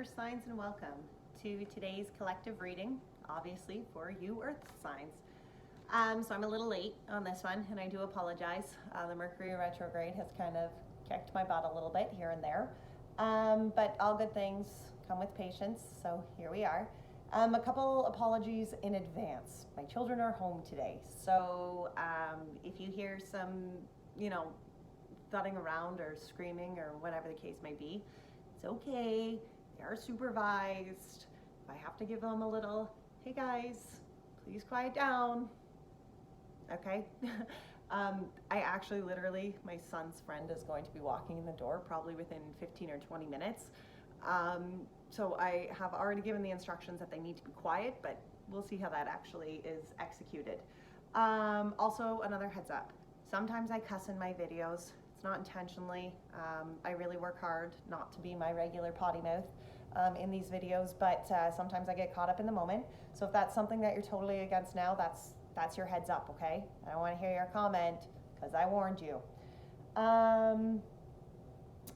earth signs, and welcome to today's collective reading, obviously for you earth signs. So I'm a little late on this one, and I do apologize. The Mercury retrograde has kind of kicked my butt a little bit here and there, but all good things come with patience, so here we are. A couple apologies in advance. My children are home today, so if you hear some, thudding around or screaming or whatever the case may be, it's okay. They are supervised. If I have to give them a little, hey guys, please quiet down. Okay. I actually literally, my son's friend is going to be walking in the door probably within 15 or 20 minutes. So I have already given the instructions that they need to be quiet, but we'll see how that actually is executed. Also, another heads up. Sometimes I cuss in my videos. It's not intentionally. I really work hard not to be my regular potty mouth in these videos, but sometimes I get caught up in the moment. So if that's something that you're totally against now, that's your heads up, okay? I want to hear your comment because I warned you.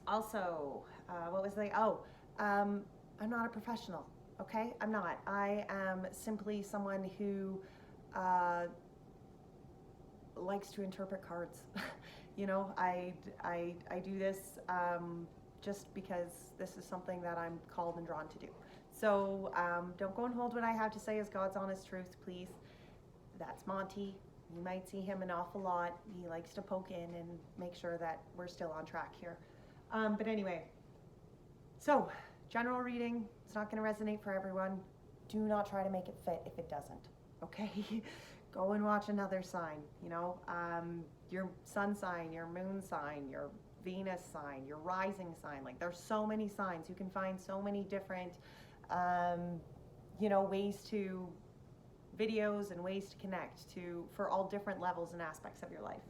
Also, what was the, I'm not a professional, okay? I'm not. I am simply someone who likes to interpret cards. I do this just because this is something that I'm called and drawn to do. So don't go and hold what I have to say as God's honest truth, please. That's Monty. You might see him an awful lot. He likes to poke in and make sure that we're still on track here. But anyway, so general reading, it's not going to resonate for everyone. Do not try to make it fit if it doesn't, okay? Go and watch another sign, your sun sign, your moon sign, your Venus sign, your rising sign. Like, there's so many signs. You can find so many different, ways to videos and ways to connect for all different levels and aspects of your life.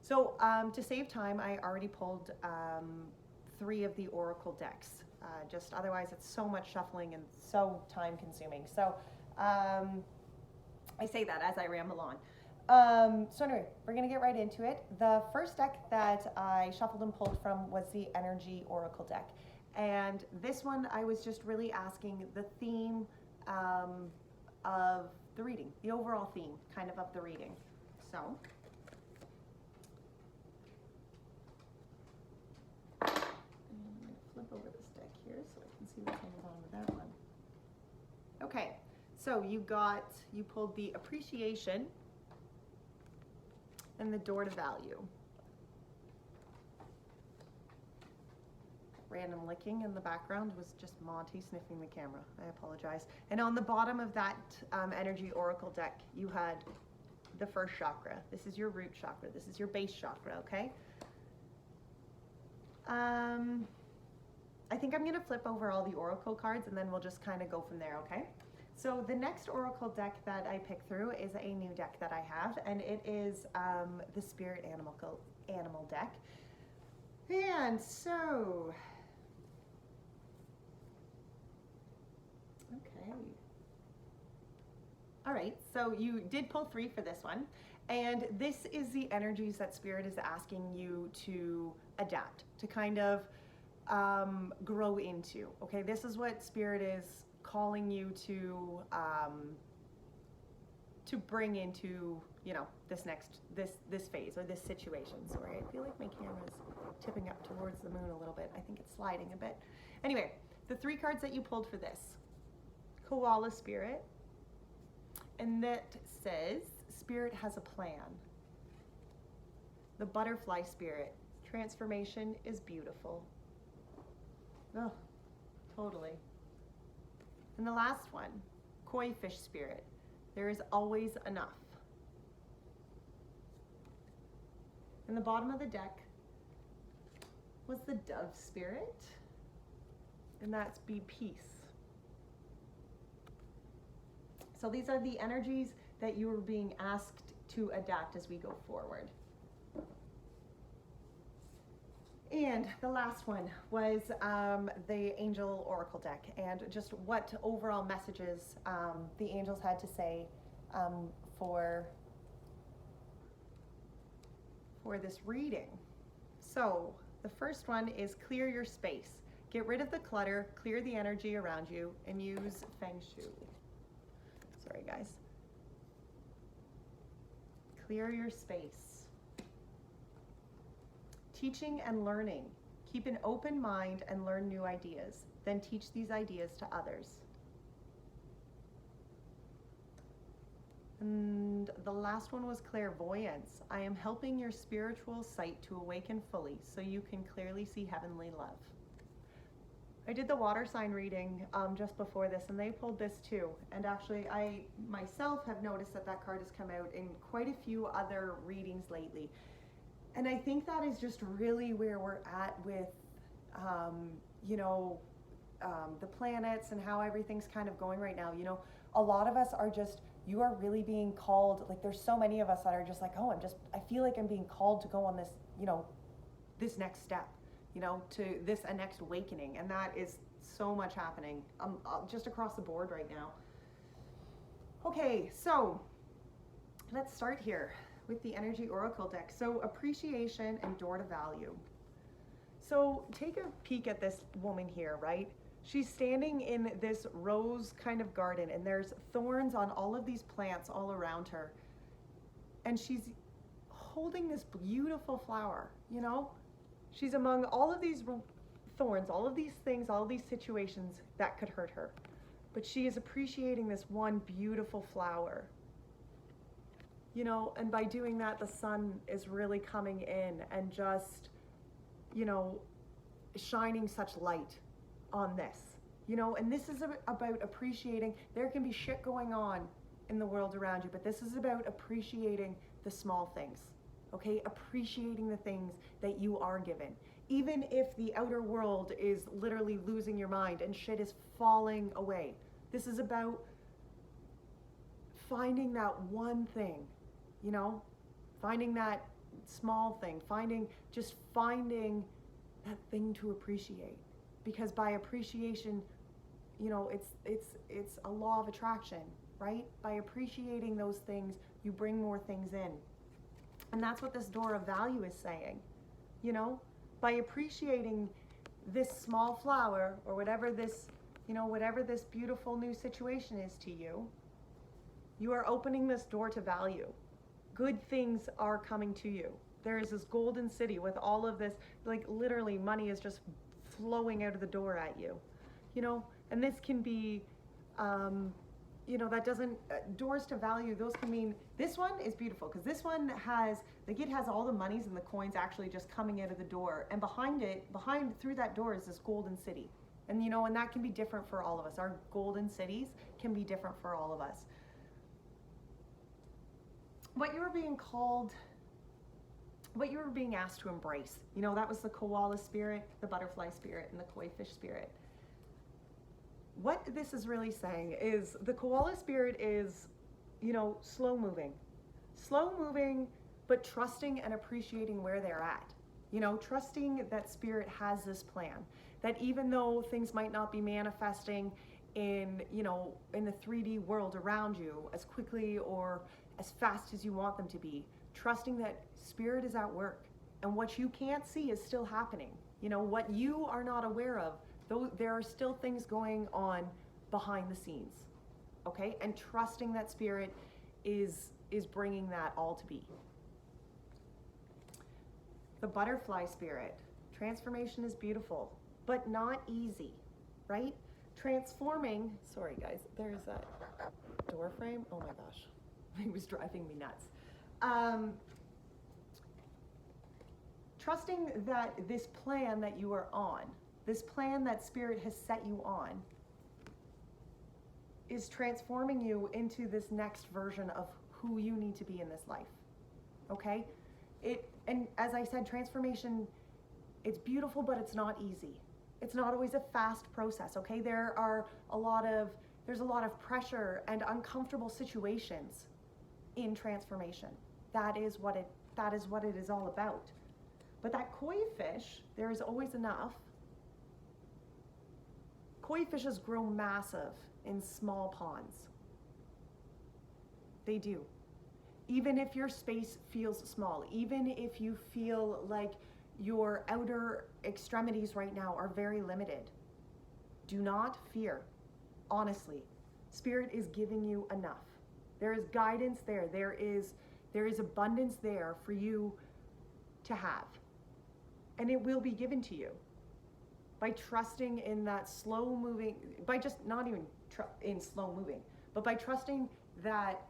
So to save time, I already pulled 3 of the oracle decks. Just otherwise it's so much shuffling and so time consuming. So I say that as I ramble on. So anyway, we're gonna get right into it. The first deck that I shuffled and pulled from was the Energy Oracle deck. And this one, I was just really asking the theme of the reading, the overall theme kind of the reading. So I'm going to flip over this deck here so I can see what's going on with that one. Okay, so you pulled the Appreciation and the Door to Value. Random licking in the background was just Monty sniffing the camera. I apologize. And on the bottom of that Energy Oracle deck, you had the first chakra. This is your root chakra. This is your base chakra, okay? I think I'm going to flip over all the Oracle cards and then we'll just kind of go from there, okay? So the next Oracle deck that I picked through is a new deck that I have, and it is the Spirit Animal deck. And so, okay. All right, so you did pull 3 for this one, and this is the energies that Spirit is asking you to adapt, to kind of grow into, okay? This is what Spirit is calling you to bring into, this phase or this situation. Sorry, I feel like my camera's tipping up towards the moon a little bit. I think it's sliding a bit. Anyway, the 3 cards that you pulled for this: Koala Spirit, and that says Spirit has a plan. The Butterfly Spirit, transformation is beautiful. Oh, totally. And the last one, Koi Fish Spirit, there is always enough. And the bottom of the deck was the Dove Spirit, and that's Be Peace. So these are the energies that you are being asked to adapt as we go forward. And the last one was the Angel Oracle deck, and just what overall messages the angels had to say for this reading. So the first one is clear your space. Get rid of the clutter, clear the energy around you, and use Feng Shui. Sorry, guys. Clear your space. Teaching and learning. Keep an open mind and learn new ideas. Then teach these ideas to others. And the last one was clairvoyance. I am helping your spiritual sight to awaken fully so you can clearly see heavenly love. I did the water sign reading just before this, and they pulled this too. And actually, I myself have noticed that that card has come out in quite a few other readings lately. And I think that is just really where we're at with, the planets and how everything's kind of going right now. You know, a lot of us are just, you are really being called, like there's so many of us that are just like, oh, I feel like I'm being called to go on this, this next step, to this next awakening. And that is so much happening just across the board right now. Okay, so let's start here with the Energy Oracle deck. So appreciation and door to value. So take a peek at this woman here, right? She's standing in this rose kind of garden, and there's thorns on all of these plants all around her. And she's holding this beautiful flower, She's among all of these thorns, all of these things, all of these situations that could hurt her. But she is appreciating this one beautiful flower. And by doing that, the sun is really coming in and just, shining such light on this, and this is about appreciating. There can be shit going on in the world around you, but this is about appreciating the small things, okay? Appreciating the things that you are given. Even if the outer world is literally losing your mind and shit is falling away, this is about finding that one thing, finding that small thing, finding that thing to appreciate. Because by appreciation, it's a law of attraction, right? By appreciating those things, you bring more things in. And that's what this door of value is saying, by appreciating this small flower or whatever this beautiful new situation is to you, you are opening this door to value. Good things are coming to you. There is this golden city with all of this, like literally money is just flowing out of the door at you, and this can be, that doesn't, doors to value, those can mean, this one is beautiful because this one has, it has all the monies and the coins actually just coming out of the door, and through that door is this golden city. And and that can be different for all of us. Our golden cities can be different for all of us. What you were being asked to embrace, that was the koala spirit, the butterfly spirit, and the koi fish spirit. What this is really saying is the koala spirit is, slow moving, but trusting and appreciating where they're at. Trusting that spirit has this plan, that even though things might not be manifesting in the 3D world around you as quickly or as fast as you want them to be, trusting that spirit is at work and what you can't see is still happening. What you are not aware of, though, there are still things going on behind the scenes, okay? And trusting that spirit is bringing that all to be. The butterfly spirit, transformation is beautiful, but not easy, right? Transforming, sorry guys, there's that door frame, oh my gosh, it was driving me nuts. Trusting that this plan that you are on, this plan that spirit has set you on, is transforming you into this next version of who you need to be in this life, okay? And as I said, transformation, it's beautiful, but it's not easy. It's not always a fast process, okay? There's a lot of pressure and uncomfortable situations in transformation. That is what it is all about. But that koi fish, there is always enough. Koi fishes grow massive in small ponds. They do. Even if your space feels small, even if you feel like Your outer extremities right now are very limited. Do not fear. Honestly, Spirit is giving you enough. There is guidance there. There is abundance there for you to have. And it will be given to you by trusting in that slow moving, by just not even in slow moving, but by trusting that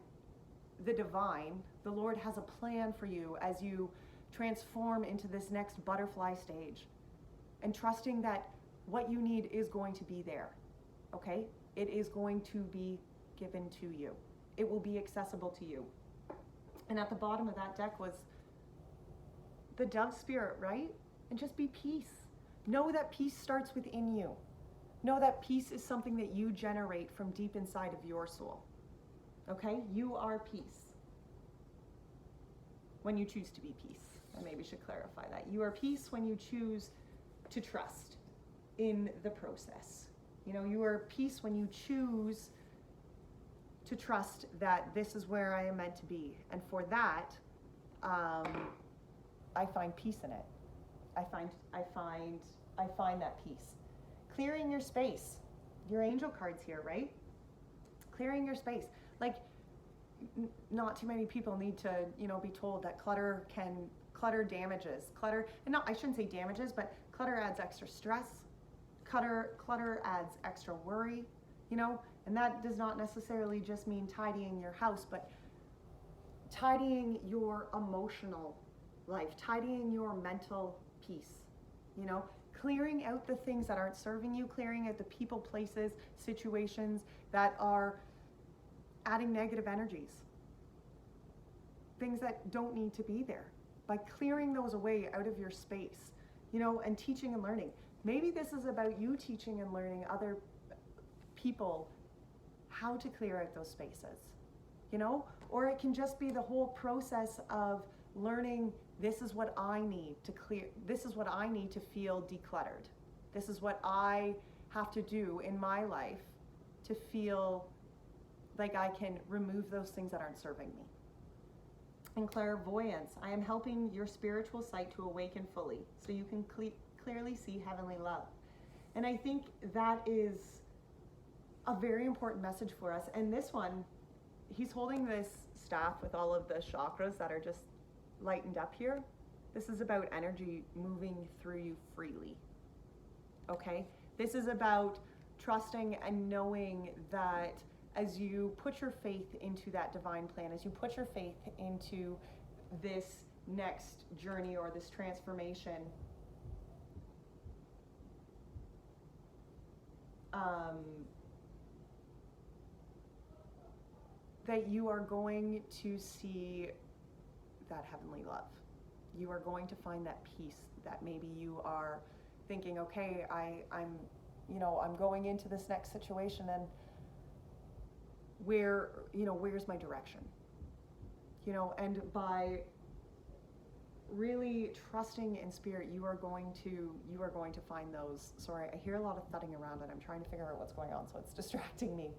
the divine, the Lord, has a plan for you as you transform into this next butterfly stage, and trusting that what you need is going to be there. Okay? It is going to be given to you. It will be accessible to you. And at the bottom of that deck was the dove spirit, right? And just be peace. Know that peace starts within you. Know that peace is something that you generate from deep inside of your soul. Okay? You are peace. When you choose to be peace. I maybe should clarify that. You are peace when you choose to trust in the process. You know, you are peace when you choose to trust that this is where I am meant to be. And for that, I find peace in it. I find that peace. Clearing your space. Your angel cards here, right? Clearing your space. Like, not too many people need to, be told that clutter damages. Clutter, and I shouldn't say damages, but clutter adds extra stress. Clutter adds extra worry, and that does not necessarily just mean tidying your house, but tidying your emotional life, tidying your mental peace, clearing out the things that aren't serving you, clearing out the people, places, situations that are adding negative energies, things that don't need to be there. By clearing those away out of your space, and teaching and learning. Maybe this is about you teaching and learning other people how to clear out those spaces, or it can just be the whole process of learning, this is what I need to clear, this is what I need to feel decluttered. This is what I have to do in my life to feel like I can remove those things that aren't serving me. And clairvoyance, I am helping your spiritual sight to awaken fully so you can clearly see heavenly love. And I think that is a very important message for us. And this one, he's holding this staff with all of the chakras that are just lightened up here. This is about energy moving through you freely. Okay? This is about trusting and knowing that as you put your faith into that divine plan, as you put your faith into this next journey or this transformation, that you are going to see that heavenly love. You are going to find that peace that maybe you are thinking, okay, I'm going into this next situation, and where's my direction? And by really trusting in spirit, you are going to find those. Sorry, I hear a lot of thudding around and I'm trying to figure out what's going on, so it's distracting me.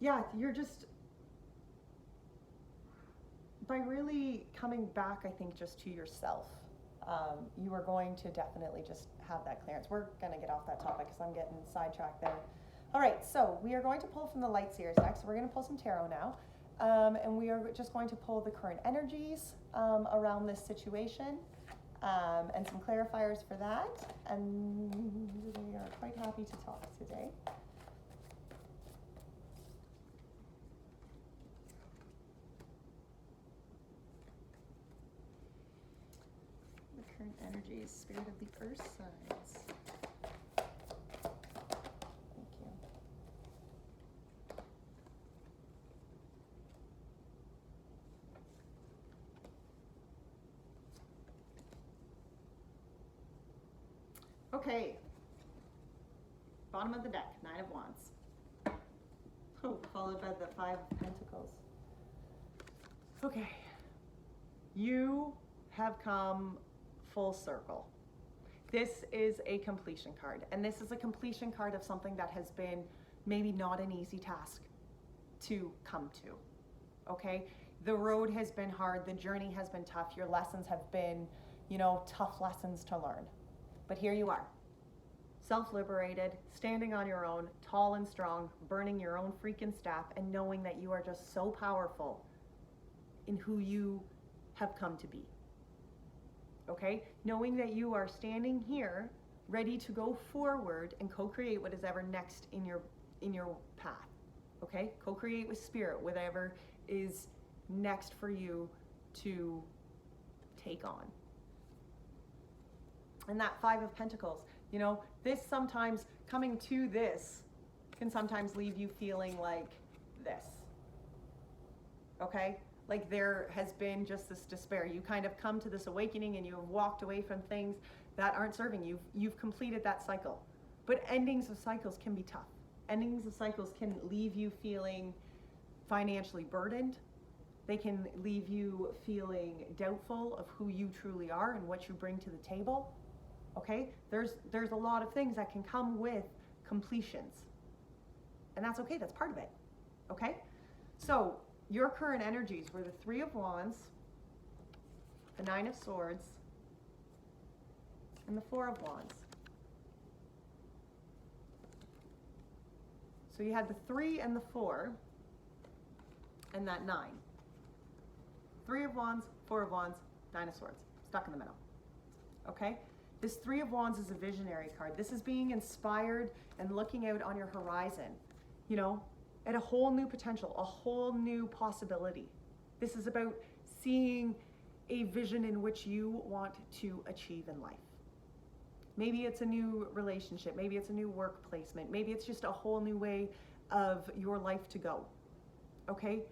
You're just, by really coming back, I think, just to yourself, you are going to definitely just have that clearance. We're going to get off that topic because I'm getting sidetracked there. All right, so we are going to pull from the light seers next. So we're going to pull some tarot now. And we are just going to pull the current energies around this situation, and some clarifiers for that. And we are quite happy to talk today. The current energies, spirit of the earth signs. Okay, bottom of the deck, Nine of Wands. Oh, followed by the Five of Pentacles. Okay, you have come full circle. This is a completion card, and this is a completion card of something that has been maybe not an easy task to come to, okay? the road has been hard, the journey has been tough, your lessons have been, tough lessons to learn. But here you are, self-liberated, standing on your own, tall and strong, burning your own freaking staff, and knowing that you are just so powerful in who you have come to be. Okay? Knowing that you are standing here, ready to go forward and co-create what is ever next in your path. Okay? Co-create with spirit, whatever is next for you to take on. And that Five of Pentacles, this sometimes, coming to this, can sometimes leave you feeling like this. Okay? Like there has been just this despair. You kind of come to this awakening and you have walked away from things that aren't serving you. You've completed that cycle. But endings of cycles can be tough. Endings of cycles can leave you feeling financially burdened. They can leave you feeling doubtful of who you truly are and what you bring to the table. Okay? There's a lot of things that can come with completions. And that's okay, that's part of it. Okay? So, your current energies were the Three of Wands, the Nine of Swords, and the Four of Wands. So you had the 3 and the 4, and that 9. 3 of Wands, 4 of Wands, 9 of Swords, stuck in the middle. Okay? This 3 of Wands is a visionary card. This is being inspired and looking out on your horizon, at a whole new potential, a whole new possibility. This is about seeing a vision in which you want to achieve in life. Maybe it's a new relationship, maybe it's a new work placement, maybe it's just a whole new way of your life to go. Okay?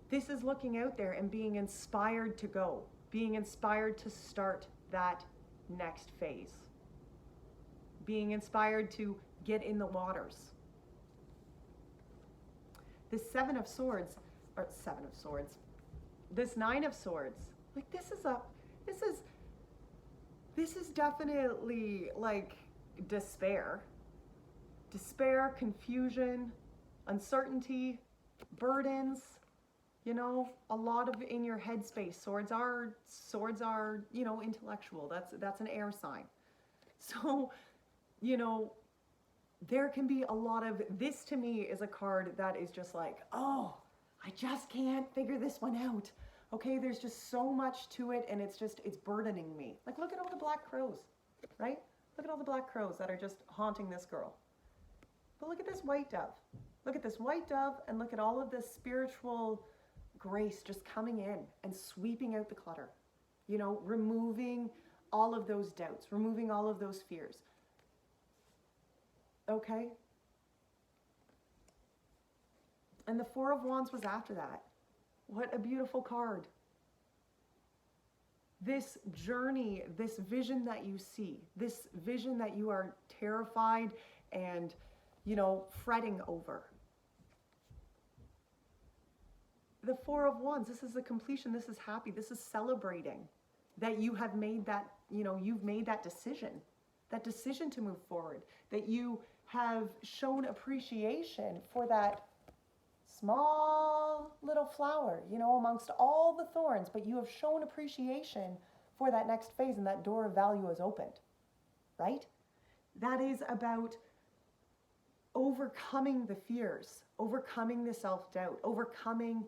This is looking out there and being inspired to go, being inspired to start that next phase, being inspired to get in the waters. This this Nine of Swords, like this is definitely like despair, confusion, uncertainty, burdens, a lot of in your headspace. Swords are, intellectual. That's an air sign. So, there can be a lot of, this to me is a card that is just like, oh, I just can't figure this one out. Okay, there's just so much to it and it's burdening me. Like, look at all the black crows, right? Look at all the black crows that are just haunting this girl. But look at this white dove. Look at this white dove and look at all of this spiritual grace just coming in and sweeping out the clutter. Removing all of those doubts, removing all of those fears. Okay? And the Four of Wands was after that. What a beautiful card. This journey, this vision that you see, this vision that you are terrified and, fretting over. The Four of Wands, this is the completion, this is happy, this is celebrating that you have made that, you've made that decision to move forward, that you have shown appreciation for that small little flower, amongst all the thorns, but you have shown appreciation for that next phase and that door of value is opened, right? That is about overcoming the fears, overcoming the self-doubt, overcoming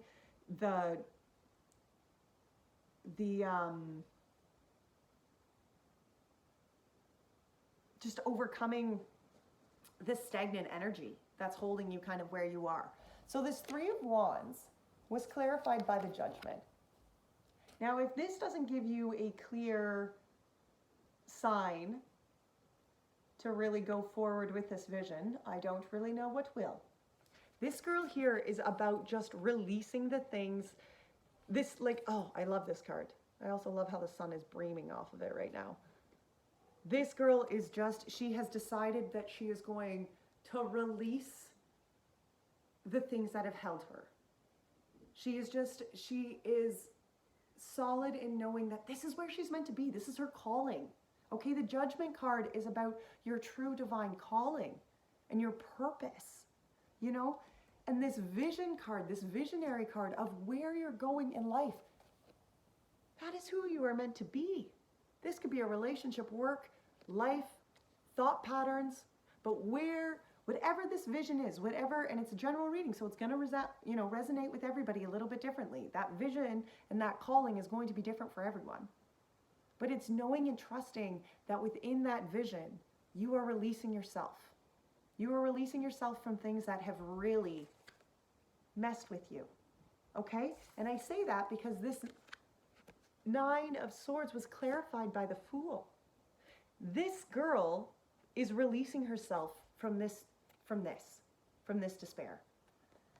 just overcoming this stagnant energy that's holding you kind of where you are. So this Three of Wands was clarified by the Judgment. Now, if this doesn't give you a clear sign to really go forward with this vision, I don't really know what will. This girl here is about just releasing the things. I love this card. I also love how the sun is beaming off of it right now. This girl is she has decided that she is going to release the things that have held her. She is solid in knowing that this is where she's meant to be. This is her calling. Okay, the Judgment card is about your true divine calling and your purpose, And this vision card, this visionary card of where you're going in life, that is who you are meant to be. This could be a relationship, work, life, thought patterns, but whatever this vision is, whatever, and it's a general reading, so it's going to resonate with everybody a little bit differently. That vision and that calling is going to be different for everyone. But it's knowing and trusting that within that vision, you are releasing yourself. You are releasing yourself from things that have really messed with you. Okay? And I say that because this Nine of Swords was clarified by the Fool. This girl is releasing herself from this despair.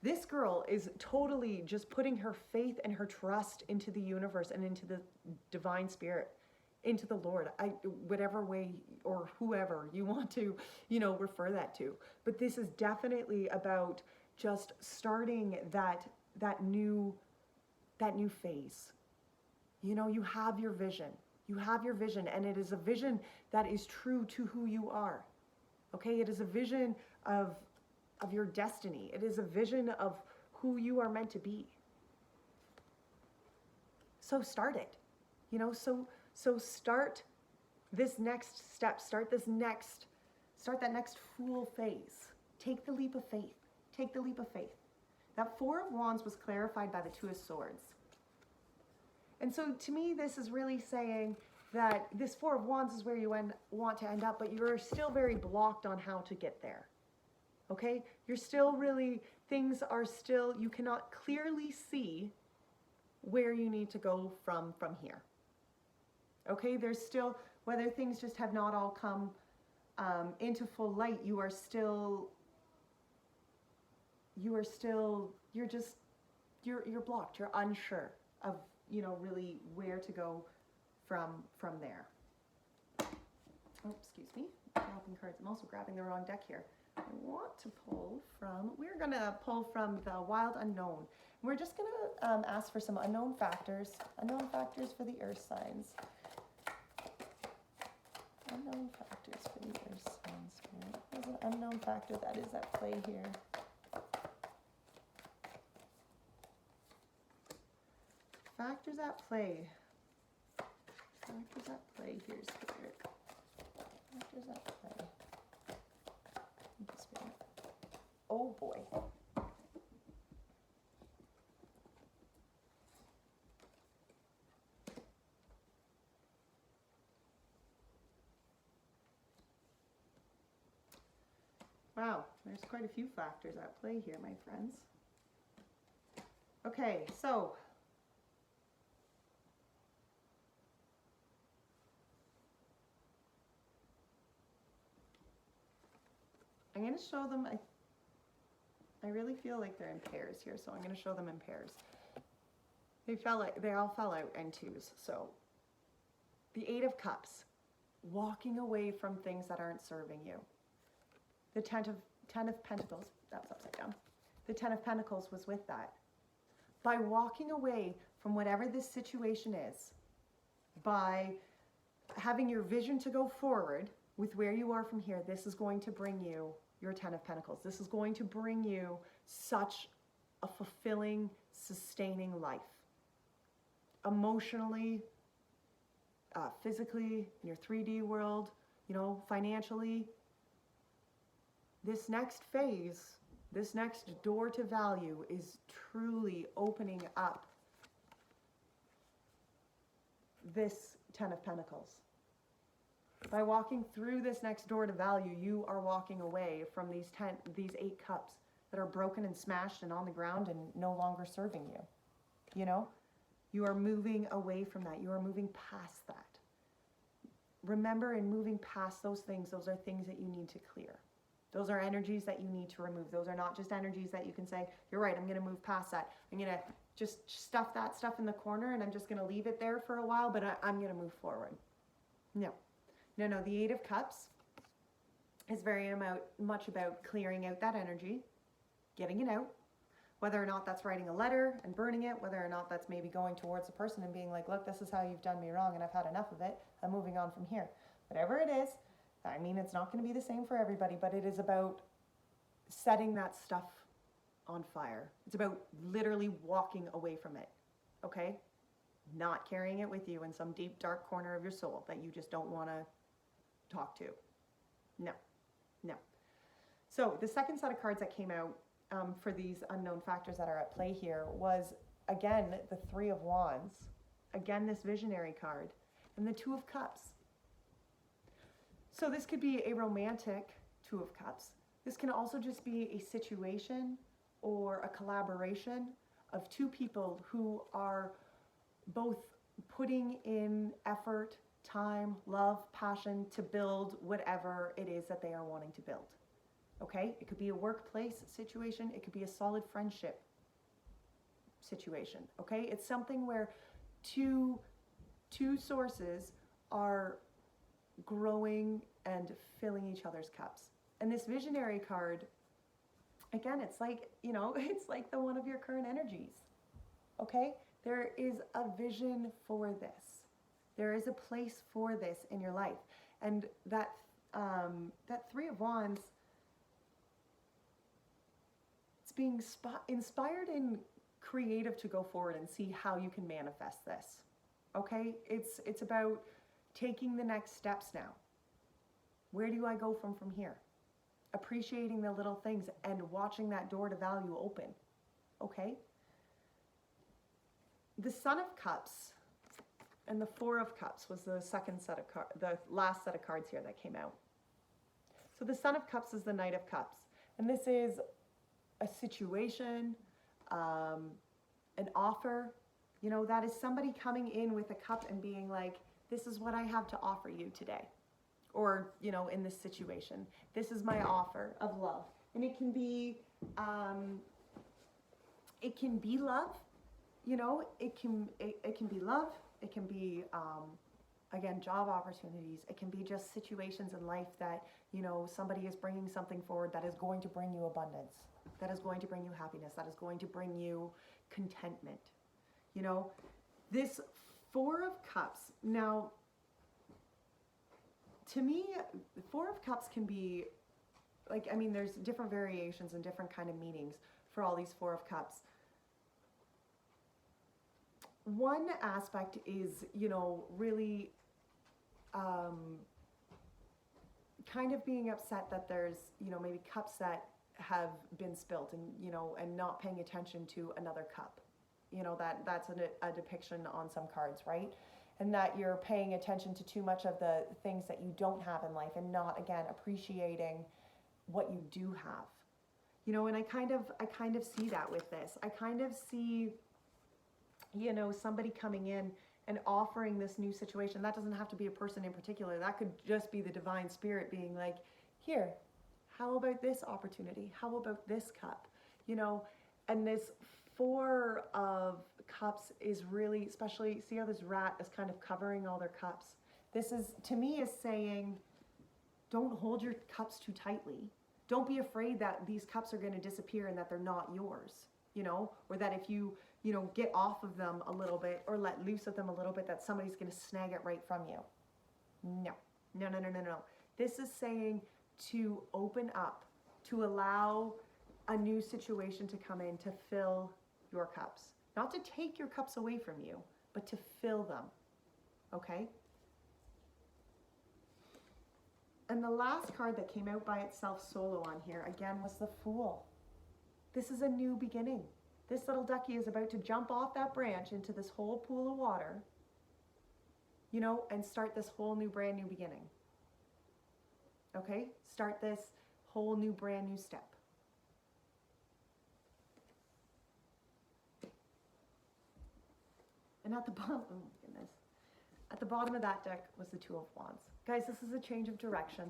This girl is totally just putting her faith and her trust into the universe and into the divine spirit, into the Lord, whatever way or whoever you want to, refer that to. But this is definitely about just starting that new phase. You have your vision. You have your vision, and it is a vision that is true to who you are. Okay? It is a vision of your destiny. It is a vision of who you are meant to be. So start it. So start this next step. Start that next Fool phase. Take the leap of faith. Take the leap of faith. That Four of Wands was clarified by the Two of Swords. And so to me, this is really saying that this Four of Wands is where you want to end up, but you're still very blocked on how to get there. Okay? You're still really, you cannot clearly see where you need to go from here. Okay? There's still, whether things just have not all come into full light, you're blocked. You're unsure of, really where to go from there. Oh, excuse me, dropping cards. I'm also grabbing the wrong deck here. I want to we're gonna pull from the Wild Unknown. We're just gonna ask for some unknown factors for the earth signs. Unknown factors for the earth signs. There's an unknown factor that is at play here. Factors at play. Factors at play here, Spirit. Factors at play. Spirit. Oh boy. Wow, there's quite a few factors at play here, my friends. Okay, so I'm going to show them, I really feel like they're in pairs here, so I'm going to show them in pairs. They all fell out in twos. So the Eight of Cups, walking away from things that aren't serving you. The Ten of Pentacles, that's upside down. The Ten of Pentacles was with that. By walking away from whatever this situation is, by having your vision to go forward with where you are from here, this is going to bring you your Ten of Pentacles. This is going to bring you such a fulfilling, sustaining life. Emotionally, physically, in your 3D world, financially. This next phase, this next door to value is truly opening up this Ten of Pentacles. By walking through this next door to value, you are walking away from these 8 cups that are broken and smashed and on the ground and no longer serving you. You are moving away from that. You are moving past that. Remember, in moving past those are things that you need to clear. Those are energies that you need to remove. Those are not just energies that you can say, you're right, I'm going to move past that. I'm going to just stuff that stuff in the corner and I'm just going to leave it there for a while, but I'm going to move forward. No, the Eight of Cups is very much about clearing out that energy, getting it out, whether or not that's writing a letter and burning it, whether or not that's maybe going towards the person and being like, look, this is how you've done me wrong and I've had enough of it. I'm moving on from here. Whatever it is, it's not going to be the same for everybody, but it is about setting that stuff on fire. It's about literally walking away from it, okay? Not carrying it with you in some deep, dark corner of your soul that you just don't want to talk to. No, no. So the second set of cards that came out for these unknown factors that are at play here was, again, the Three of Wands, again, this visionary card, and the Two of Cups. So this could be a romantic Two of Cups. This can also just be a situation or a collaboration of two people who are both putting in effort, time, love, passion to build whatever it is that they are wanting to build. Okay? It could be a workplace situation. It could be a solid friendship situation. Okay? It's something where two sources are growing and filling each other's cups. And this visionary card, again, it's like, you know, it's like the one of your current energies. Okay? There is a vision for this. There is a place for this in your life. And that Three of Wands, it's being inspired and creative to go forward and see how you can manifest this. Okay? It's about taking the next steps now. Where do I go from here? Appreciating the little things and watching that door to value open. Okay? The Son of Cups and the Four of Cups was the second set of cards, the last set of cards here that came out. So the Son of Cups is the Knight of Cups. And this is a situation, an offer. You know, that is somebody coming in with a cup and being like, this is what I have to offer you today. Or, you know, in this situation, this is my offer of love. And it can be love. You know, it can be love. It can be, again, job opportunities. It can be just situations in life that, you know, somebody is bringing something forward that is going to bring you abundance, that is going to bring you happiness, that is going to bring you contentment. You know, this Four of Cups, now, to me, the Four of Cups can be, like, I mean, there's different variations and different kind of meanings for all these Four of Cups. One aspect is, you know, really kind of being upset that there's, you know, maybe cups that have been spilt and, you know, and not paying attention to another cup. You know, that's a depiction on some cards, right? And that you're paying attention to too much of the things that you don't have in life and not, again, appreciating what you do have. You know, and I kind of see that with this. I kind of see, you know, somebody coming in and offering this new situation. That doesn't have to be a person in particular. That could just be the divine spirit being like, here, how about this opportunity? How about this cup? You know, and this Four of Cups is really, especially, see how this rat is kind of covering all their cups. This is, to me, is saying, don't hold your cups too tightly. Don't be afraid that these cups are going to disappear and that they're not yours, you know, or that if you, you know, get off of them a little bit or let loose of them a little bit, that somebody's going to snag it right from you. No, no, no, no, no, no. This is saying to open up, to allow a new situation to come in, to fill your cups. Not to take your cups away from you, but to fill them. Okay? And the last card that came out by itself solo on here, again, was the Fool. This is a new beginning. This little ducky is about to jump off that branch into this whole pool of water, you know, and start this whole new, brand new beginning. Okay? Start this whole new, brand new step. And at the bottom, oh my goodness, at the bottom of that deck was the Two of Wands. Guys, this is a change of direction.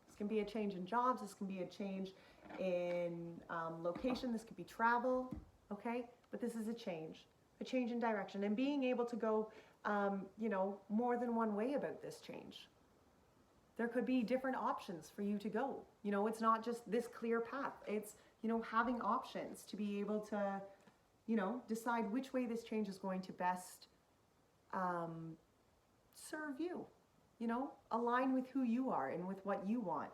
This can be a change in jobs. This can be a change in location. This could be travel, okay? But this is a change in direction. And being able to go, you know, more than one way about this change. There could be different options for you to go. You know, it's not just this clear path. It's, you know, having options to be able to, you know, decide which way this change is going to best serve you, you know, align with who you are and with what you want.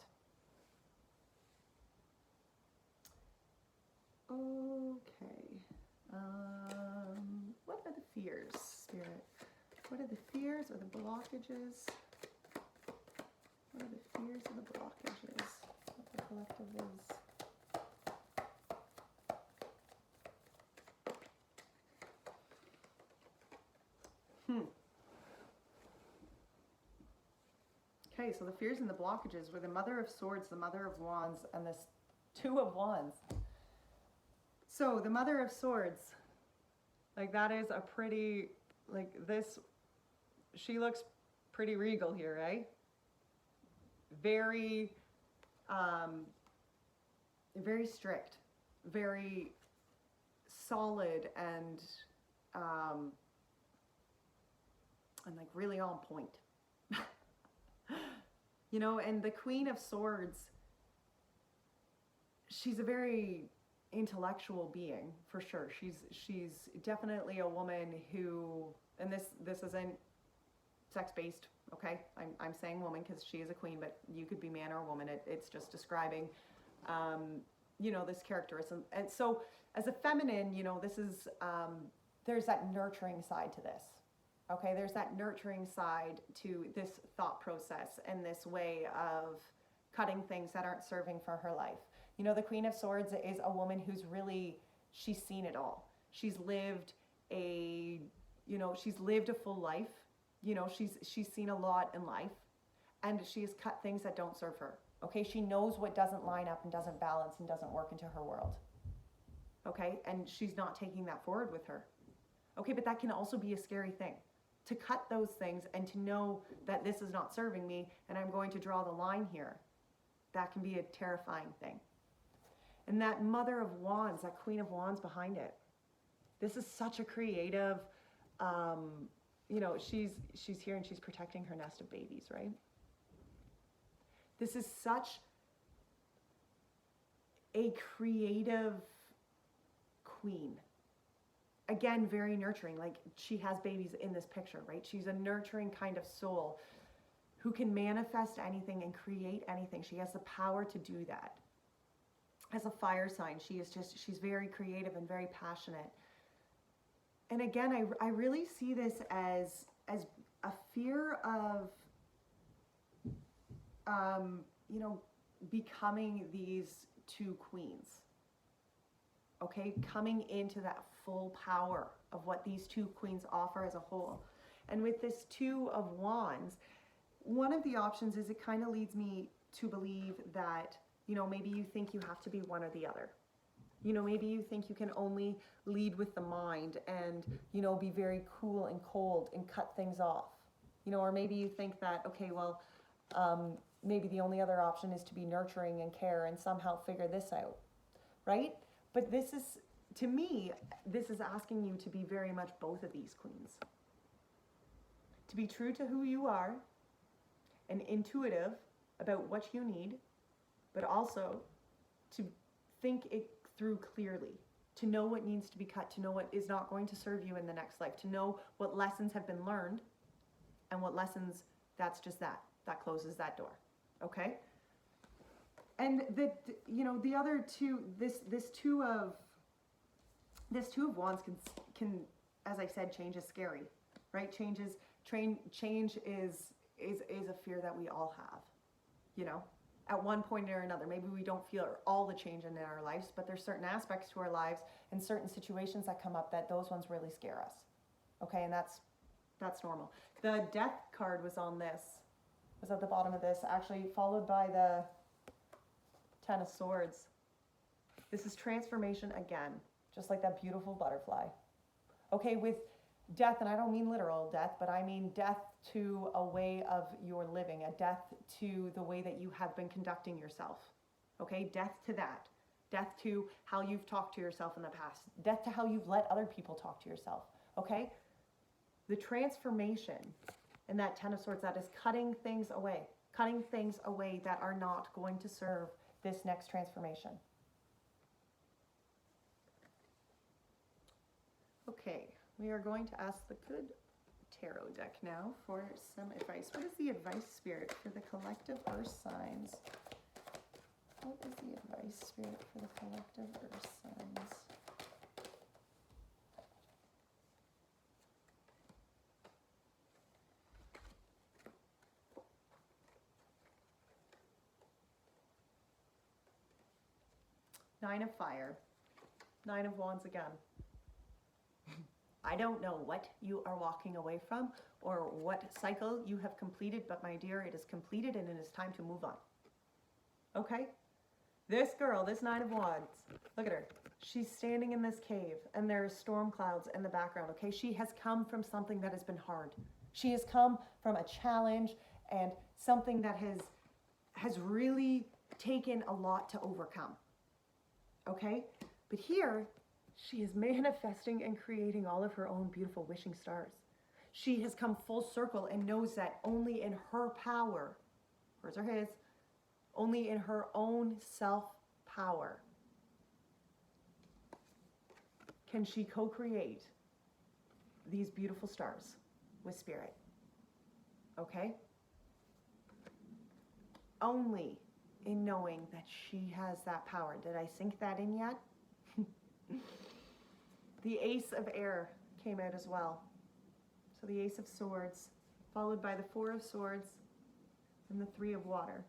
Okay. What are the fears, Spirit? What are the fears or the blockages? What are the fears or the blockages? What the collective is. Okay, so the fears and the blockages were the Mother of Swords, the Mother of Wands, and this Two of Wands. So the Mother of Swords, like that is a pretty, like this, she looks pretty regal here, right? Very, very strict, very solid, and like really on point. You know, and the Queen of Swords, she's a very intellectual being, for sure. She's definitely a woman who, and this isn't sex-based, okay? I'm saying woman because she is a queen, but you could be man or woman. It's just describing, you know, this characterism. And so as a feminine, you know, this is, there's that nurturing side to this. Okay, there's that nurturing side to this thought process and this way of cutting things that aren't serving for her life. You know, the Queen of Swords is a woman who's really, she's seen it all. She's lived a, you know, she's lived a full life. You know, she's seen a lot in life, and she has cut things that don't serve her. Okay, she knows what doesn't line up and doesn't balance and doesn't work into her world. Okay, and she's not taking that forward with her. Okay, but that can also be a scary thing. To cut those things and to know that this is not serving me and I'm going to draw the line here, that can be a terrifying thing. And that Mother of Wands, that Queen of Wands behind it, this is such a creative, you know, she's here and she's protecting her nest of babies, right? This is such a creative queen. Again, very nurturing, like she has babies in this picture, right? She's a nurturing kind of soul who can manifest anything and create anything. She has the power to do that. As a fire sign, she's very creative and very passionate. And again, I really see this as a fear of, you know, becoming these two queens. Okay, coming into that full power of what these two queens offer as a whole. And with this Two of Wands, one of the options is it kind of leads me to believe that, you know, maybe you think you have to be one or the other. You know, maybe you think you can only lead with the mind and, you know, be very cool and cold and cut things off. You know, or maybe you think that, okay, well, maybe the only other option is to be nurturing and care and somehow figure this out, right? But this is, to me, this is asking you to be very much both of these queens. To be true to who you are and intuitive about what you need, but also to think it through clearly, to know what needs to be cut, to know what is not going to serve you in the next life, to know what lessons have been learned and what lessons, that's just that closes that door, okay? And the, you know, the other two, this two of Wands can, as I said, change is scary, right? Change is a fear that we all have, you know, at one point or another. Maybe we don't feel all the change in our lives, but there's certain aspects to our lives and certain situations that come up that those ones really scare us. Okay, and that's normal. The Death card was at the bottom of this, actually followed by the Ten of Swords. This is transformation again, just like that beautiful butterfly. Okay, with death, and I don't mean literal death, but I mean death to a way of your living, a death to the way that you have been conducting yourself. Okay, death to that. Death to how you've talked to yourself in the past. Death to how you've let other people talk to yourself. Okay? The transformation in that Ten of Swords, that is cutting things away that are not going to serve this next transformation. Okay, we are going to ask the good tarot deck now for some advice. What is the advice, Spirit, for the collective earth signs? What is the advice, Spirit, for the collective earth signs? Nine of Fire, Nine of Wands again. I don't know what you are walking away from or what cycle you have completed, but my dear, it is completed and it is time to move on. Okay? This girl, this Nine of Wands, look at her. She's standing in this cave and there's storm clouds in the background, okay? She has come from something that has been hard. She has come from a challenge and something that has really taken a lot to overcome, okay? But here, she is manifesting and creating all of her own beautiful wishing stars. She has come full circle and knows that only in her power, hers or his, only in her own self-power can she co-create these beautiful stars with spirit. Okay? Only in knowing that she has that power. Did I sink that in yet? The Ace of Air came out as well. So the Ace of Swords, followed by the Four of Swords and the Three of Water.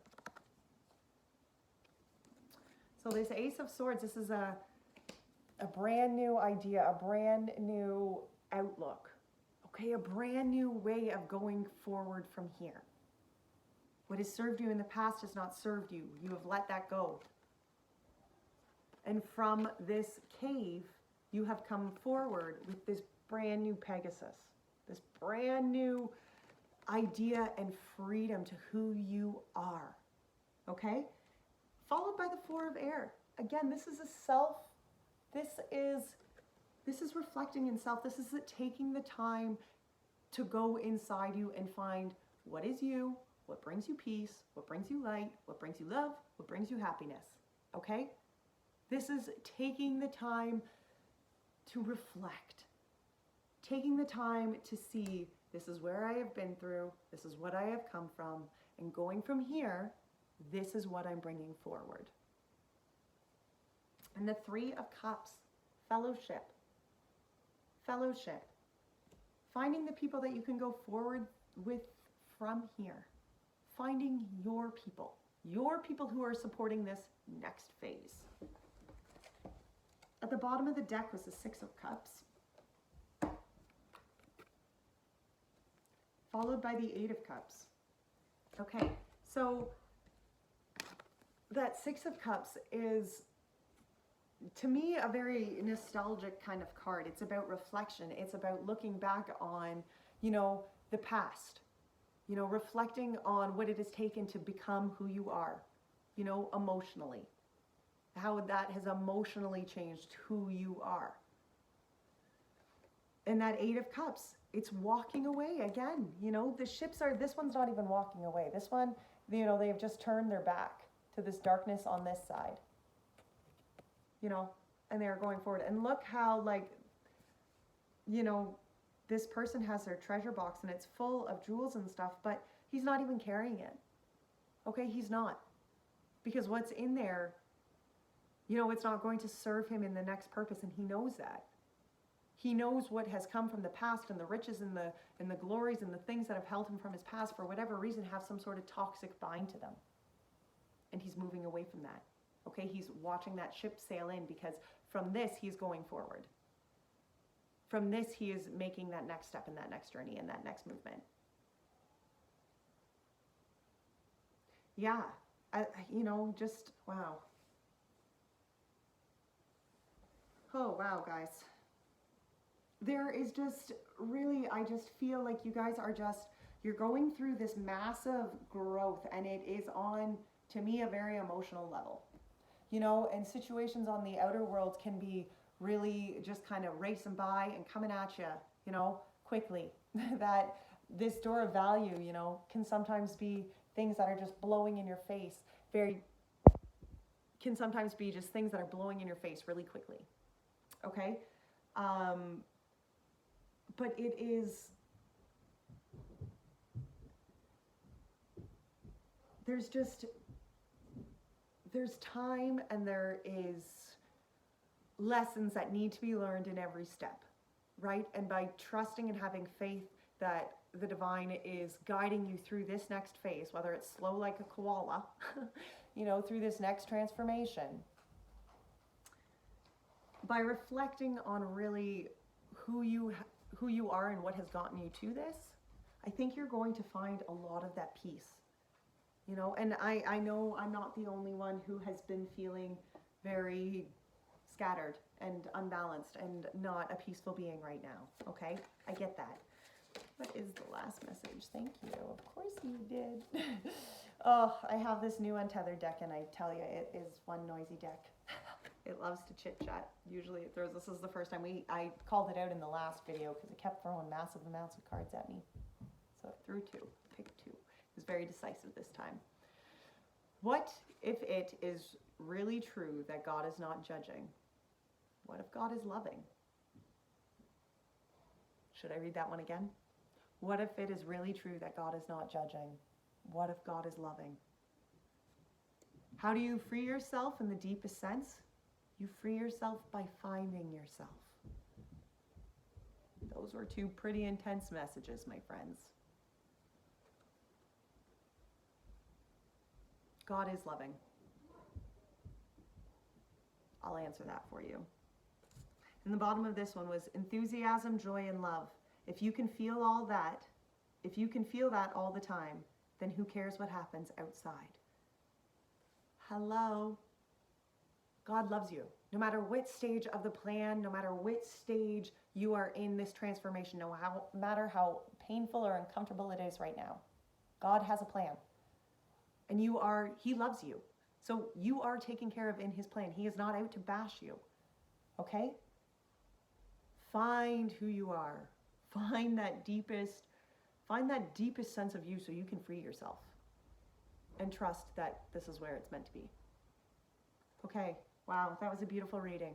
So this Ace of Swords, this is a brand new idea, a brand new outlook, okay? A brand new way of going forward from here. What has served you in the past has not served you. You have let that go. And from this cave, you have come forward with this brand new Pegasus, this brand new idea and freedom to who you are, okay? Followed by the Four of Air. Again, this is this is reflecting in self. This is taking the time to go inside you and find what is you, what brings you peace, what brings you light, what brings you love, what brings you happiness, okay? This is taking the time to reflect, taking the time to see this is where I have been through, this is what I have come from, and going from here, this is what I'm bringing forward. And the Three of Cups, fellowship. Fellowship. Finding the people that you can go forward with from here. Finding your people who are supporting this next phase. At the bottom of the deck was the Six of Cups, followed by the Eight of Cups. Okay, so that Six of Cups is, to me, a very nostalgic kind of card. It's about reflection. It's about looking back on, the past, reflecting on what it has taken to become who you are, emotionally. How that has emotionally changed who you are. And that Eight of Cups, it's walking away again. The ships are, this one's not even walking away. This one, they have just turned their back to this darkness on this side. And they're going forward. And look how, this person has their treasure box and it's full of jewels and stuff, but he's not even carrying it. Okay, he's not. Because what's in there, it's not going to serve him in the next purpose, and he knows that. He knows what has come from the past, and the riches and the glories and the things that have held him from his past, for whatever reason, have some sort of toxic bind to them. And he's moving away from that. Okay, he's watching that ship sail in, because from this, he's going forward. From this, he is making that next step in that next journey and that next movement. Yeah, just, wow. Oh, wow, guys. There is just really, I just feel like you guys are you're going through this massive growth, and it is on, to me, a very emotional level. And situations on the outer world can be really just kind of racing by and coming at you, quickly. That this door of value, can sometimes be things that are just blowing in your face, can sometimes be just things that are blowing in your face really quickly. Okay? But it is, there's time, and there is lessons that need to be learned in every step, right? And by trusting and having faith that the divine is guiding you through this next phase, whether it's slow like a koala, through this next transformation, by reflecting on really who you are and what has gotten you to this, I think you're going to find a lot of that peace. You know, and I know I'm not the only one who has been feeling very scattered and unbalanced and not a peaceful being right now. Okay, I get that. What is the last message? Thank you. Of course you did. Oh, I have this new untethered deck, and I tell you, it is one noisy deck. It loves to chit chat. Usually it throws. This is the first time I called it out in the last video because it kept throwing massive amounts of cards at me. So it threw two, picked two. It was very decisive this time. What if it is really true that God is not judging? What if God is loving? Should I read that one again? What if it is really true that God is not judging? What if God is loving? How do you free yourself in the deepest sense? You free yourself by finding yourself. Those were two pretty intense messages, my friends. God is loving. I'll answer that for you. And the bottom of this one was enthusiasm, joy, and love. If you can feel all that, if you can feel that all the time, then who cares what happens outside? Hello. God loves you. No matter what stage of the plan, no matter which stage you are in this transformation, no matter how painful or uncomfortable it is right now, God has a plan. And He loves you. So you are taken care of in His plan. He is not out to bash you. Okay? Find who you are. Find that deepest sense of you so you can free yourself. And trust that this is where it's meant to be. Okay. Wow, that was a beautiful reading.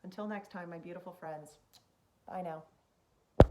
Until next time, my beautiful friends. Bye now.